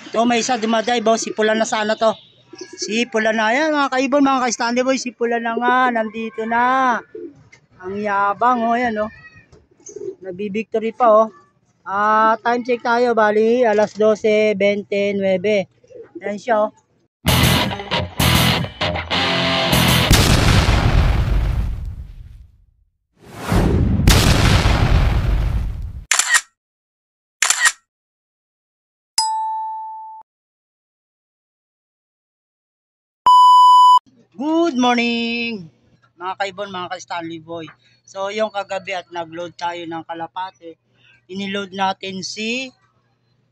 Ito may isa dumadive, si pula na sana to. Si pula na yan mga kaibon, mga ka-Stanley Boy, si pula na nga, nandito na. Ang yabang yan Nabibictory pa time check tayo, bali alas 12:29. Yan siya Good morning mga kaibon, mga ka-Stanley Boy. So yung kagabi at nagload tayo ng kalapate, iniload natin si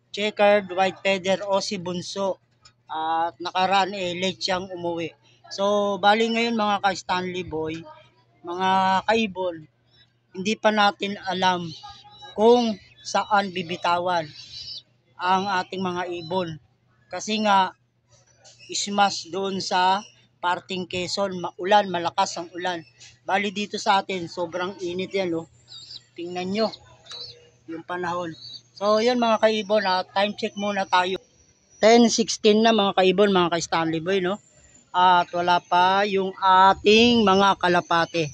checkered white feather o si bunso, at nakaraan late siyang umuwi. So bali ngayon mga ka-Stanley Boy, mga kaibon, hindi pa natin alam kung saan bibitawan ang ating mga ibon, kasi nga ismas doon sa parting Quezon, maulan, malakas ang ulan. Bali dito sa atin, sobrang init yan Tingnan nyo yung panahon. So yun mga kaibon, time check muna tayo. 10:16 na mga kaibon, mga ka-Stanley Boy At wala pa yung ating mga kalapate.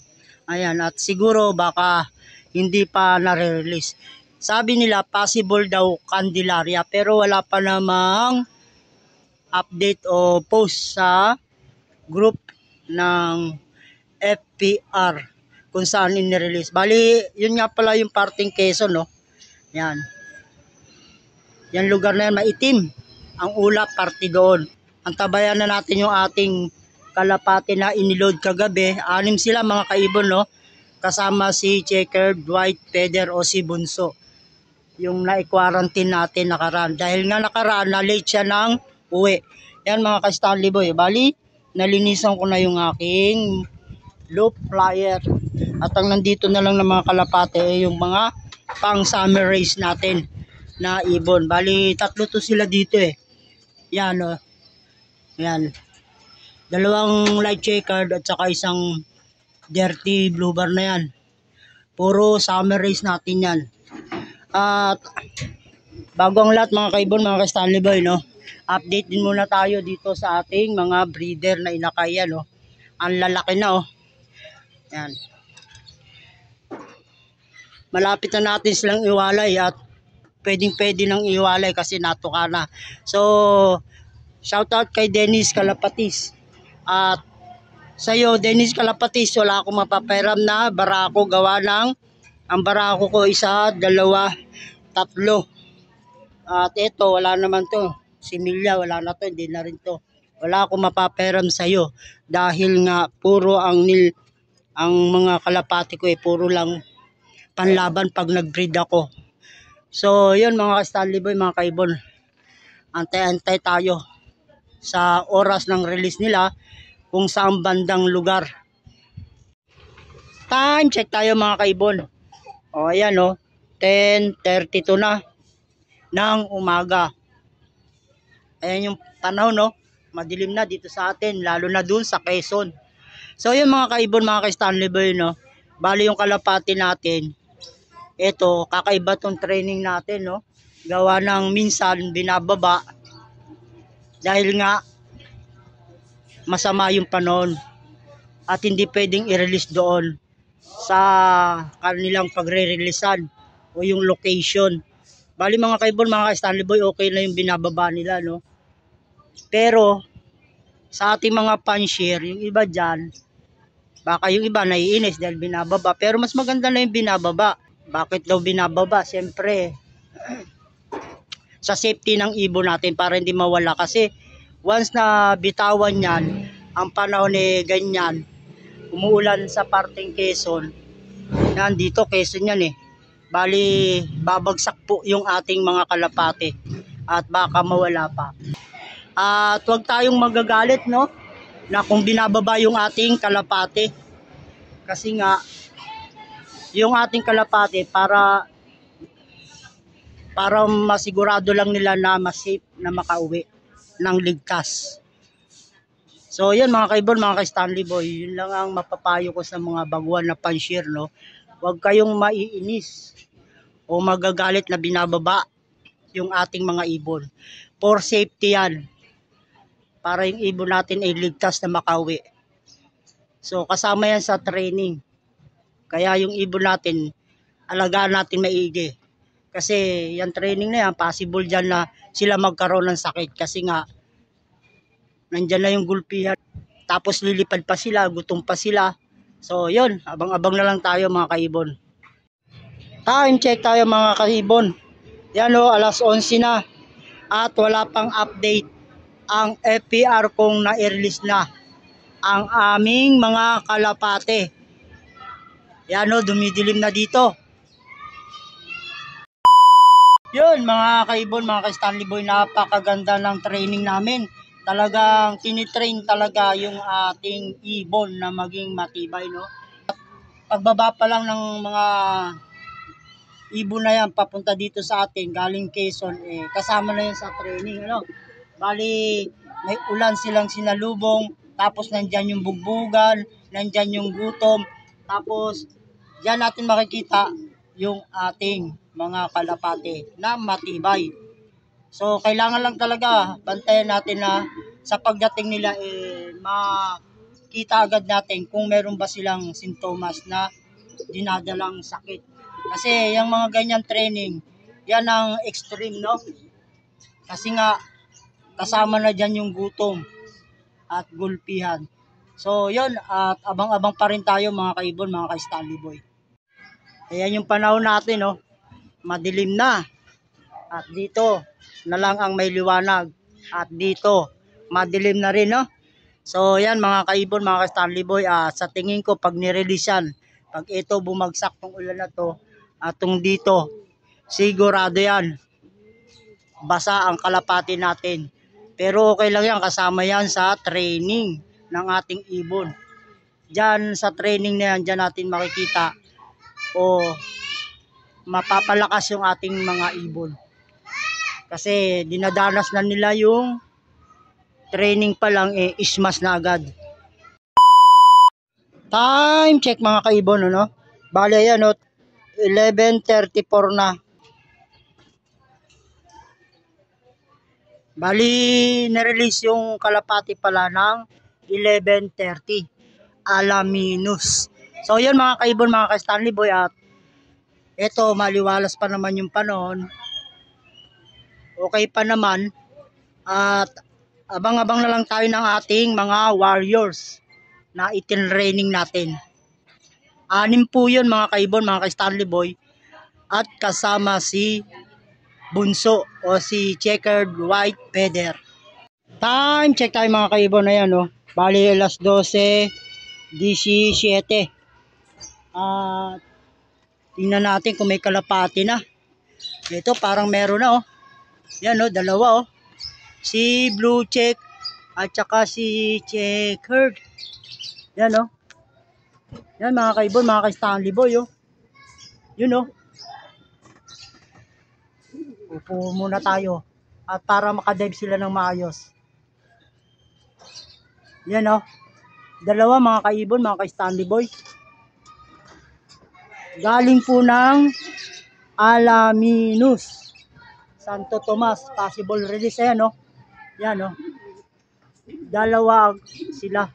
Ayan, at siguro baka hindi pa nare-release. Sabi nila possible daw Candelaria, pero wala pa namang update o post sa group ng FPR kung saan inirelease. Bali, yun nga pala yung parting Quezon Yan. Yan lugar na yan, maitim. Ang ulap, parte doon. Antabayan na natin yung ating kalapate na iniload kagabi. 6 sila mga kaibon kasama si checkered white feather o si bunso. Yung na-quarantine natin nakaraan. Dahil nga nakaraan, na-late siya ng uwi. Yan mga ka-Stanley Boy. Bali, nalinisan ko na yung aking loop flyer. At ang nandito na lang ng mga kalapate yung mga pang summer race natin na ibon. Bali, 3 to sila dito Yan Yan. 2 light checkered at saka isang dirty blue bar na yan. Puro summer race natin yan. At bago ang lahat mga kaibon, mga ka-Stanley Boy update din muna tayo dito sa ating mga breeder na inakayan Ang lalaki na Yan. Malapit na natin silang iwalay at pwede nang iwalay kasi natuka na. So shoutout kay Dennis Calapatis. At sa'yo Dennis Calapatis, wala akong mapapairam na barako gawa ng ang barako ko 1, 2, 3. At ito wala naman to. Si Milya, wala na to, hindi na rin to. Wala akong mapaperam sa'yo dahil nga puro ang mga kalapati ko puro lang panlaban pag nag-breed ako. So yun mga ka-Stanley Boy, mga kaibon, antay-antay tayo sa oras ng release nila kung saan bandang lugar. Time check tayo mga kaibon. Ayan 10:32 na ng umaga. Ayan yung panahon madilim na dito sa atin, lalo na dun sa Quezon. So yun mga kaibon, mga ka-Stanley Boy bali yung kalapati natin, ito kakaiba tong training natin gawa ng minsan binababa dahil nga masama yung panahon at hindi pwedeng i-release doon sa kanilang pagre-releasean o yung location. Bali mga kaibon, mga ka-Stanley Boy, okay na yung binababa nila pero sa ating mga pan-share, yung iba dyan, baka yung iba naiinis dahil binababa. Pero mas maganda na yung binababa. Bakit daw binababa? Siyempre, sa safety ng ibon natin para hindi mawala. Kasi once na bitawan yan, ang panahon ganyan, umuulan sa parting Quezon. Yan, dito Quezon yan Bali, babagsak po yung ating mga kalapate at baka mawala pa. At huwag tayong magagalit na kung binababa yung ating kalapate. Kasi nga yung ating kalapate para masigurado lang nila na mas safe na makauwi ng ligtas. So yun mga kaibon, mga ka-Stanley Boy, yun lang ang mapapayo ko sa mga baguhan na pan-share Huwag kayong maiinis o magagalit na binababa yung ating mga ibon. For safety yan. Para yung ibon natin ay ligtas na makauwi. So kasama yan sa training. Kaya yung ibon natin, alagaan natin maigi. Kasi yung training na yan, possible dyan na sila magkaroon ng sakit. Kasi nga, nandyan na yung gulpihan. Tapos lilipad pa sila, gutom pa sila. So yun, abang-abang na lang tayo mga kaibon. Time check tayo mga kaibon. Yan o, alas 11 na. At wala pang update ang FPR kung na-release na ang aming mga kalapate. Yan o, dumidilim na dito. Yun mga kaibon, mga ka-Stanley Boy, napakaganda ng training namin. Talagang tinitrain talaga yung ating ibon na maging matibay, no? Pagbaba pa lang ng mga ibon na yan papunta dito sa atin, galing Quezon, kasama na yan sa training, ano? Bali, may ulan silang sinalubong, tapos nandyan yung bugbugan, nandyan yung gutom, tapos diyan natin makikita yung ating mga kalapate na matibay. So, kailangan lang talaga bantayan natin na sa pagdating nila, makita agad natin kung meron ba silang sintomas na dinadalang sakit. Kasi yung mga ganyan training, yan ang extreme, no? Kasi nga, kasama na dyan yung gutom at gulpihan. So, yun, at abang-abang pa rin tayo mga kaibon, mga ka-Stanley Boy. Ayan yung panahon natin, no? Madilim na. At dito na lang ang may liwanag. At dito, madilim na rin, no? So, yan mga kaibon, mga ka-Stanley Boy. Sa tingin ko, pag nirelease yan, pag ito bumagsak tong ulan na to, at tong dito, sigurado yan, basa ang kalapati natin. Pero okay lang yan, kasama yan sa training ng ating ibon. Diyan sa training na yan, diyan natin makikita o mapapalakas yung ating mga ibon. Kasi dinadanas na nila yung training pa lang, ismas na agad. Time check mga kaibon, ano? Bale yan, 11:34 na. Bali, na-release yung kalapati pala ng 11:30. Alaminus. So yun mga kaibon, mga ka-Stanley Boy, at eto maliwalas pa naman yung panahon. Okay pa naman. At abang-abang na lang tayo ng ating mga warriors na itin-training natin. 6 po yun mga kaibon, mga ka-Stanley Boy. At kasama si Bunso o si Checkered White Feather. Time check tayo mga kaibon na yan, Bali alas 12:17. Tingnan natin kung may kalapati na. Ito parang meron na, Yan, dalawa, Si Blue Check at saka si Checkered. Yan, Yan mga kaibon, mga ka-Stanley Boy, Yun, Upo muna tayo at para makadive sila ng maayos. Yan, dalawa mga kaibon, mga ka-Stanley Boy. Galing po ng Alaminus, Santo Tomas, possible release. Ayan, Yan, dalawa sila.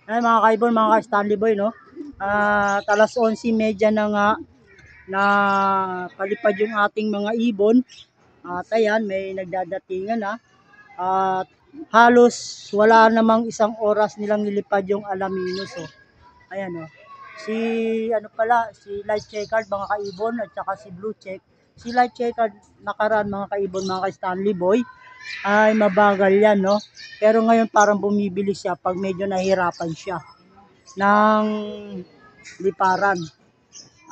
Ayan mga kaibon, mga ka-Stanley Boy, At alas 11:30 na nga na palipad yung ating mga ibon. At ayan, may nagdadatingan na. At halos wala namang isang oras nilang nilipad yung Alaminus. Ayan, si si Light Checkered mga kaibon at saka si Blue Check. Si Light Checkered nakaraan mga kaibon, mga ka-Stanley Boy, ay mabagal yan, Pero ngayon parang bumibilis siya pag medyo nahirapan siya ng liparan.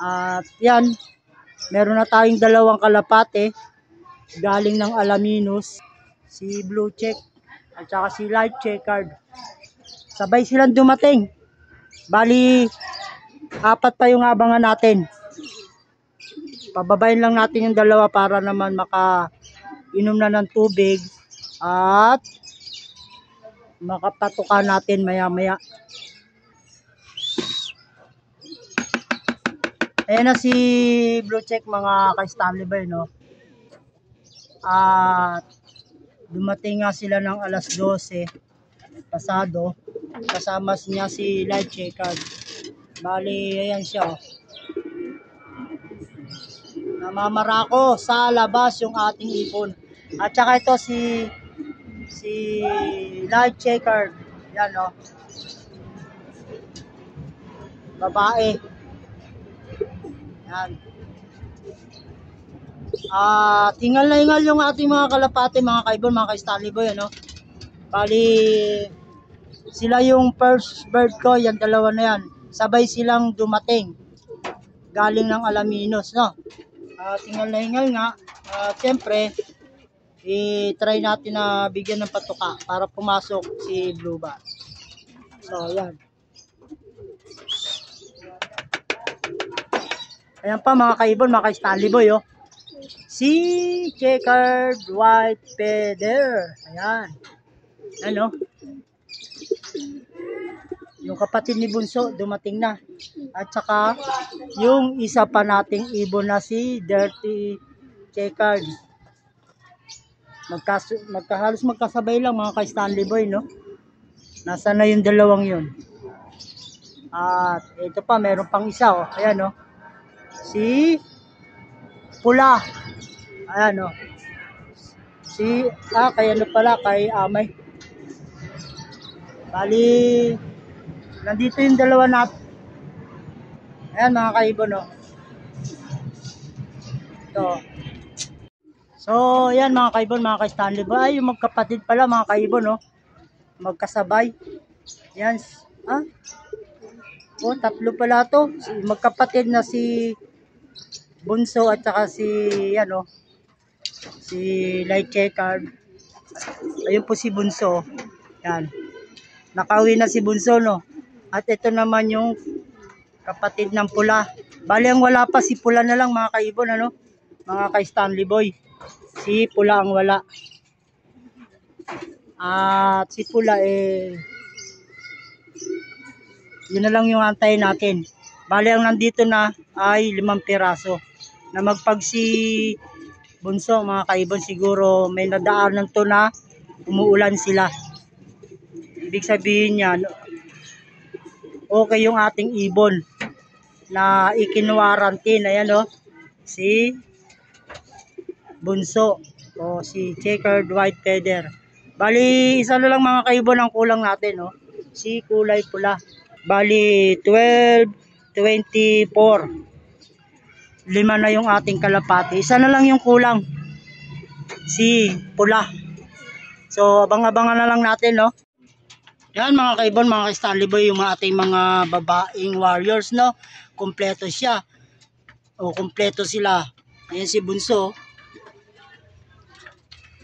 At yan, meron na tayong dalawang kalapate galing ng Alaminus, si Blue Check at saka si Light Checkered. Sabay silang dumating. Bali, 4 pa yung abangan natin. Pababayin lang natin yung dalawa para naman makainom na ng tubig at makapatukan natin maya-maya. Ayan na si Blue Check mga ka-Stanley Boy, no? At dumating nga sila ng alas 12 pasado. Kasama niya si Light Checker. Bali, ayan siya, oh. Namamarako sa labas yung ating ibon. At saka ito si Light Checker. Yan, oh. Babae. Yan. Tingal na ingal yung ating mga kalapate, mga kaibon, mga ka-Stanley Boy, ano? Bali, sila yung first bird ko, yan, dalawa na yan. Sabay silang dumating. Galing ng Alaminos, no? Tingal na ingal nga. Siyempre, i-try natin na bigyan ng patuka para pumasok si Blue Bat. So, yan. Ayan pa mga kaibon, mga ka-Stanley Boy, oh. Si Checkered White Feather. Ayan. Ano? Yung kapatid ni Bunso, dumating na. At saka, yung isa pa nating ibon na si Dirty Checkered. Halos magkasabay lang mga ka-Stanley Boy, no? Nasa na yung dalawang yun. At ito pa, meron pang isa, oh. Ayan, oh. Si Pula. Ayan, oh. Kay ano pala, kay Amay. Bali, nandito yung dalawa natin. Ayan mga kaibon, oh. Ito. So, ayan mga kaibon, mga ka-Stanley Boy. Ay, yung magkapatid pala mga kaibon, oh. Magkasabay. Ayan. Oh, tatlo pala to. Magkapatid na si Bunso at saka si ano, si Light Checker. Ayun po si Bunso. Yan. Nakauwi na si Bunso, no. At ito naman yung kapatid ng Pula. Bali ang wala pa si Pula na lang mga kaibon, ano? Mga ka-Stanley Boy. Si Pula ang wala. At si Pula yun na lang yung antayin natin. Bali ang nandito na ay 5 piraso. Na magpag si Bunso mga kaibon, siguro may nadaanan to na umuulan sila. Ibig sabihin yan, okay yung ating ibon na ikinwarantine. Ayan, oh, si Bunso o si Checkered White Feather. Bali isa na lang mga kaibon ang kulang natin, oh, si kulay pula. Bali 12, 24. 5 na yung ating kalapati. Isa na lang yung kulang. Si Pula. So, abang-abangan na lang natin, no? Yan mga kaibon, mga ka-Stanley Boy, yung ating mga babaeng warriors, no? Kompleto siya. O, kompleto sila. Ayan si Bunso.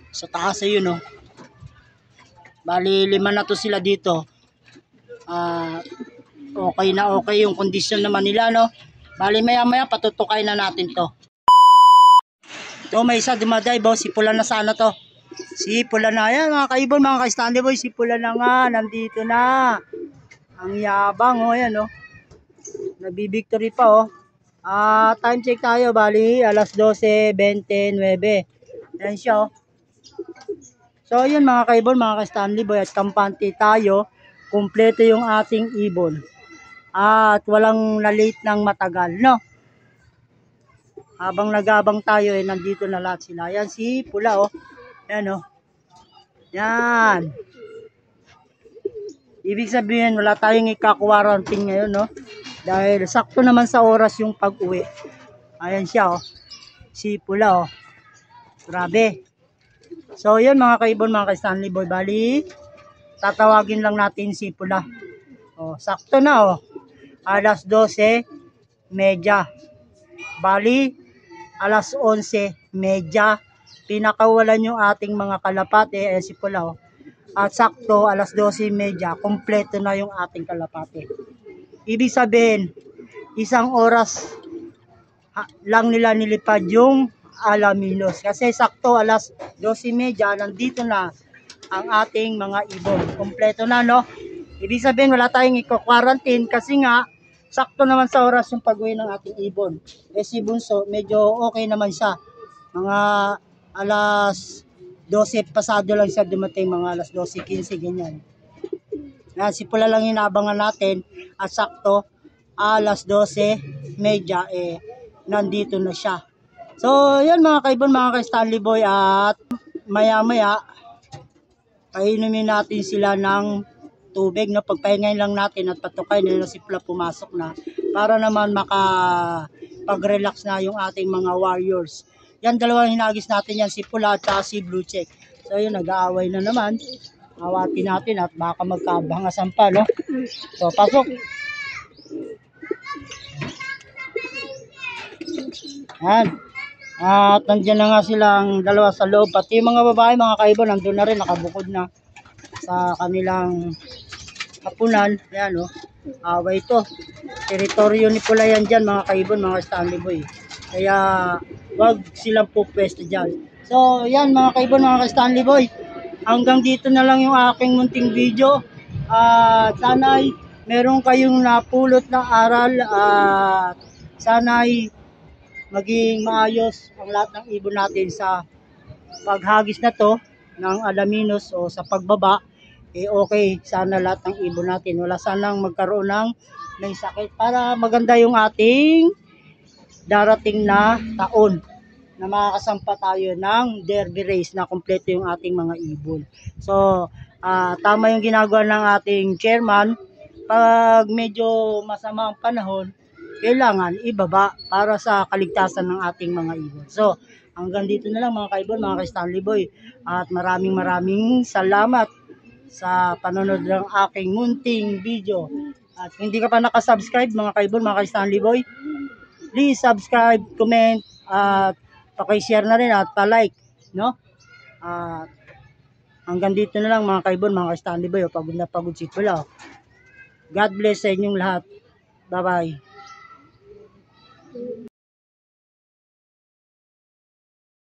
Sa taas ayun, no? Bali, 5 na to sila dito. Okay na okay yung kondisyon naman nila, no? Bali maya patutukay na natin to. Ito may isa dumadive, oh. Si Pula na sana to. Si Pula na yan mga kaibon, mga ka-Stanley Boy. Si Pula na nga, nandito na. Ang yabang, oh, yan, oh. Nabibictory pa, oh. Time check tayo, bali alas 12:29. Yan siya, oh. So yun mga kaibon, mga ka-Stanley Boy, at kampante tayo. Kumpleto yung ating ibon. At walang na-late ng matagal, no? Habang nagabang tayo, nandito na lahat sila. Yan si Pula, oh. Yan, oh. Yan. Ibig sabihin, wala tayong ika-quarantine ngayon, no? Dahil sakto naman sa oras yung pag-uwi. Ayan siya, oh. Si Pula, oh. Grabe. So, yun mga kaibon, mga ka-Stanley Boy. Bali, tatawagin lang natin si Pula. Oh, sakto na, oh. Alas 12:30. Bali, alas 11:30. Pinakawalan yung ating mga kalapate, si Pula, oh. At sakto, alas 12:30, kompleto na yung ating kalapate. Ibig sabihin, 1 oras lang nila nilipad yung Alaminos. Kasi sakto, alas 12:30, nandito na ang ating mga ibon. Kompleto na, no? Ibig sabihin, wala tayong i-quarantine kasi nga, sakto naman sa oras yung pag-uwi ng ating ibon. Eh si Bunso, medyo okay naman siya. Mga alas 12 pasado lang siya dumating, mga alas 12:15 ganyan. Yan, si Pula lang inaabangan natin at sakto alas 12:30 nandito na siya. So, yan mga kaibon, mga ka-Stanley Boy, at maya-maya painumin natin sila ng tubig, no? Pagpahingayin lang natin at patukay na si Pula pumasok na para naman makapag-relax na yung ating mga warriors. Yan, dalawang hinagis natin yan, si Pula at si Blue Check. So, yun, nag-aaway na naman. Awatin natin at baka magkabangasan pa, no? So, pasok. Yan. At nandiyan na nga silang dalawa sa loob. Pati yung mga babae, mga kaibon, nandun na rin, nakabukod na sa kanilang hapunan. Ayan, oh. Away ito. Teritoryo ni Pula yan dyan, mga kaibon, mga Stanley Boy. Kaya, wag silang pupwesto dyan. So, yan, mga kaibon, mga Stanley Boy. Hanggang dito na lang yung aking munting video. Sana'y meron kayong napulot na aral at sana'y maging maayos ang lahat ng ibon natin sa paghagis na to ng alaminos o sa pagbaba. Okay, sana lahat ng ibon natin wala sanang magkaroon ng may sakit para maganda yung ating darating na taon na makakasampa tayo ng derby race na kumpleto yung ating mga ibon. So, tama yung ginagawa ng ating chairman. Pag medyo masama ang panahon, kailangan ibaba para sa kaligtasan ng ating mga ibon. So, hanggang dito na lang mga kaibon, mga ka-Stanley Boy. At maraming salamat sa panonood ng aking munting video. At hindi ka pa nakasubscribe mga kaibon, mga ka-Stanley Boy, please subscribe, comment, at paki-share na rin at pa-like, no? At hanggang dito na lang mga kaibon, mga ka-Stanley Boy. Pagod na pagod si Pula. God bless sa inyong lahat. Bye-bye.